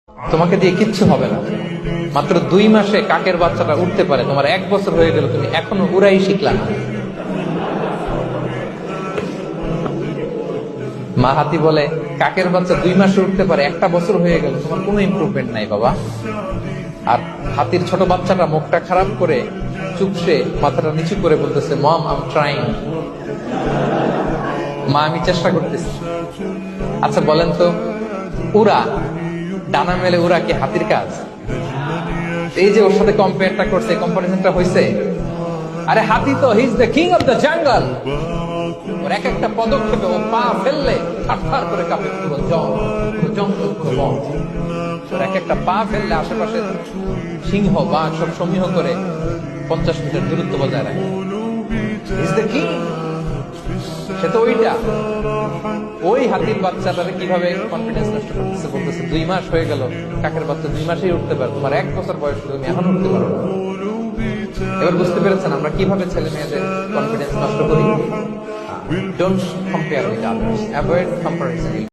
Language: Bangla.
তোমাকে দিয়ে কিচ্ছু হবে না। মাত্র 2 মাসে কাকের বাচ্চাটা উঠতে পারে, তোমার 1 বছর হয়ে গেল, তুমি এখনো উড়াই শিখলা না। মা হাতি বলে, কাকের বাচ্চা 2 মাসে উঠতে পারে, 1 বছর হয়ে গেল, তোমার কোনো ইমপ্রুভমেন্ট নাই বাবা। আর হাতির ছোট বাচ্চাটা মুখটা খারাপ করে চুপসে মাথাটা নিচু করে বলতেছে, মম আই এম ট্রাইং, মা আমি চেষ্টা করতেছি। আচ্ছা বলেন তো, উড়া, ডানা মেলে উড়া কি হাতির কাজ? এই যে ওর সাথে কম্পেয়ারটা করছে, কম্পারিজনটা হইছে। আরে হাতি তো he is the king of the jungle. ওর এক একটা পদক্ষেপে ও পা ফেললে থারথার করে কাঁপে পুরো জঙ্গল, পুরো বন। ওর এক একটা পা ফেললে আশেপাশে সিংহ বাঘ সব সমীহ করে 50 মিটার দূরত্ব বজায় রাখে। He is the king. সে তো ওইটা। ওই হাতির বাচ্চাটারে কিভাবে কনফিডেন্স নষ্ট করতেছে, বলতেছে 2 মাস হয়ে গেল, কাকের বাচ্চা 2 মাসেই উঠতে পারে, তোমার 1 বছর বয়স, তুমি এখন উঠতে পারো না। এবার বুঝতে পেরেছেন আমরা কিভাবে ছেলে মেয়েদের কনফিডেন্স নষ্ট করি? Don't compare with others, avoid comparison.